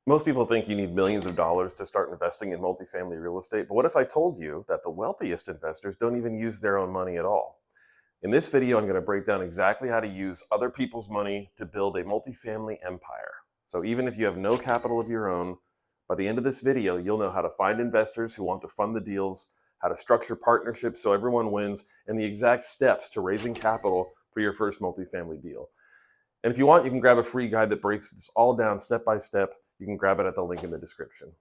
Most people think you need millions of dollars to start investing in multifamily real estate, but what if I told you that the wealthiest investors don't even use their own money at all? In this video, I'm going to break down exactly how to use other people's money to build a multifamily empire. So even if you have no capital of your own, by the end of this video, you'll know how to find investors who want to fund the deals, how to structure partnerships so everyone wins, and the exact steps to raising capital for your first multifamily deal. And if you want, you can grab a free guide that breaks this all down step by step. You can grab it at the link in the description.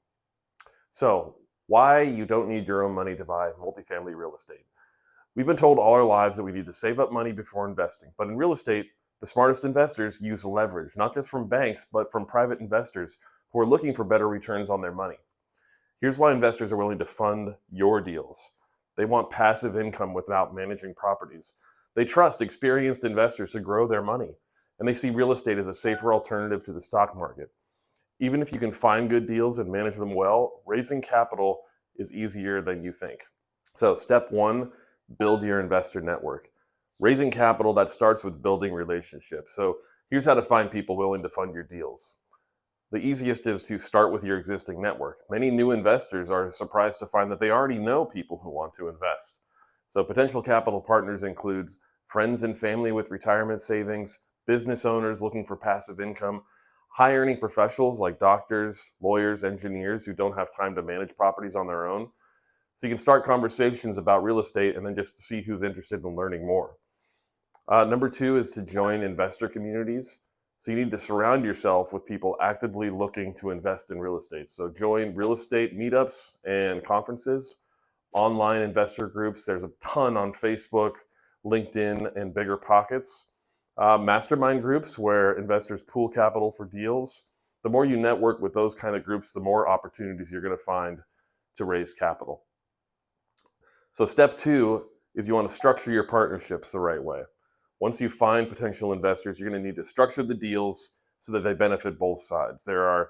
So, why you don't need your own money to buy multifamily real estate. We've been told all our lives that we need to save up money before investing. But in real estate, the smartest investors use leverage, not just from banks, but from private investors who are looking for better returns on their money. Here's why investors are willing to fund your deals. They want passive income without managing properties. They trust experienced investors to grow their money, and they see real estate as a safer alternative to the stock market. Even if you can find good deals and manage them well, raising capital is easier than you think. So, step one, build your investor network. Raising capital, that starts with building relationships. So, here's how to find people willing to fund your deals. The easiest is to start with your existing network. Many new investors are surprised to find that they already know people who want to invest. So potential capital partners includes friends and family with retirement savings, business owners looking for passive income, high earning professionals like doctors, lawyers, engineers who don't have time to manage properties on their own. So you can start conversations about real estate and then just see who's interested in learning more. Number two is to join investor communities. So you need to surround yourself with people actively looking to invest in real estate. So join real estate meetups and conferences, online investor groups. There's a ton on Facebook, LinkedIn, and Bigger Pockets. Mastermind groups where investors pool capital for deals. The more you network with those kind of groups, the more opportunities you're going to find to raise capital. So step two is you want to structure your partnerships the right way. Once you find potential investors, you're going to need to structure the deals so that they benefit both sides. There are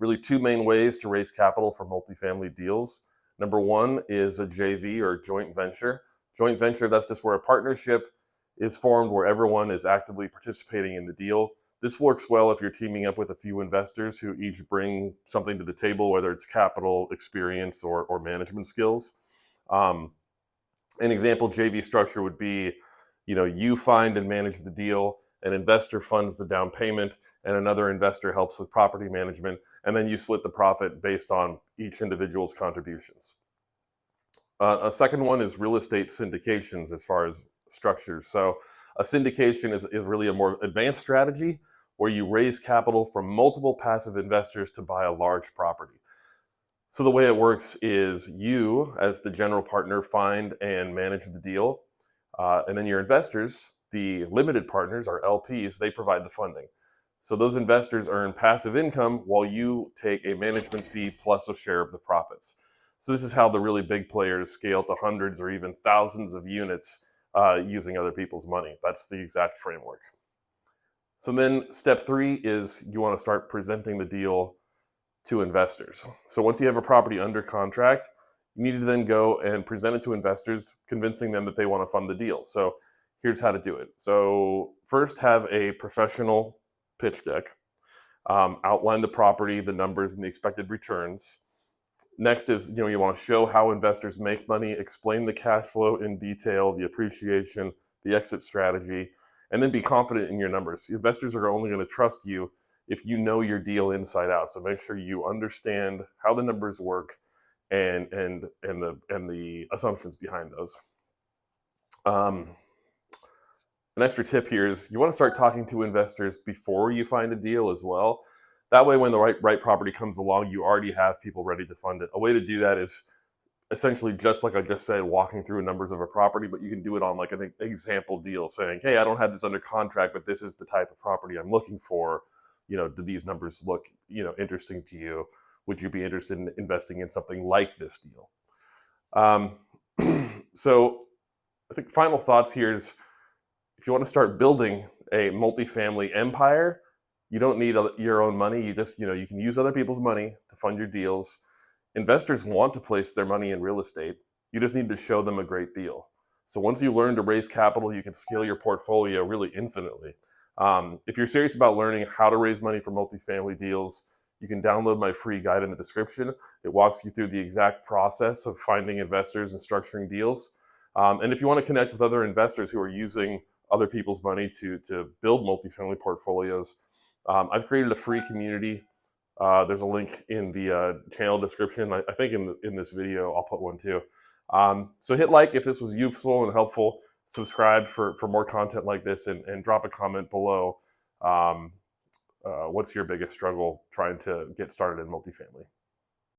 really two main ways to raise capital for multifamily deals. Number one is a JV or joint venture. Joint venture, that's just where a partnership is formed where everyone is actively participating in the deal. This works well if you're teaming up with a few investors who each bring something to the table, whether it's capital, experience, or management skills. Um, an example JV structure would be, you find and manage the deal, an investor funds the down payment, and another investor helps with property management, and then you split the profit based on each individual's contributions. A second one is real estate syndications as far as structures. So a syndication is really a more advanced strategy where you raise capital from multiple passive investors to buy a large property. So the way it works is you, as the general partner, find and manage the deal. And then your investors, the limited partners, or LPs, they provide the funding. So those investors earn passive income while you take a management fee plus a share of the profits. So this is how the really big players scale to hundreds or even thousands of units using other people's money. That's the exact framework. So then step three is you want to start presenting the deal to investors. So once you have a property under contract, you need to then go and present it to investors, convincing them that they want to fund the deal. So here's how to do it. So first, have a professional pitch deck, outline the property, the numbers, and the expected returns. Next is, you want to show how investors make money, explain the cash flow in detail, the appreciation, the exit strategy, and then be confident in your numbers. Investors are only going to trust you if you know your deal inside out. So make sure you understand how the numbers work and the assumptions behind those. An extra tip here is you want to start talking to investors before you find a deal as well. That way, when the right property comes along, you already have people ready to fund it. A way to do that is essentially just like I just said, walking through numbers of a property, but you can do it on like an example deal saying, hey, I don't have this under contract, but this is the type of property I'm looking for. Do these numbers look, interesting to you? Would you be interested in investing in something like this deal? So I think final thoughts here is if you want to start building a multifamily empire, you don't need your own money. You just, you can use other people's money to fund your deals. Investors want to place their money in real estate. You just need to show them a great deal. So once you learn to raise capital, you can scale your portfolio really infinitely. If you're serious about learning how to raise money for multifamily deals, you can download my free guide in the description. It walks you through the exact process of finding investors and structuring deals. And if you want to connect with other investors who are using other people's money to build multifamily portfolios, I've created a free community. There's a link in the channel description. I think in this video, I'll put one too. So hit like if this was useful and helpful. Subscribe for more content like this, and drop a comment below. What's your biggest struggle trying to get started in multifamily?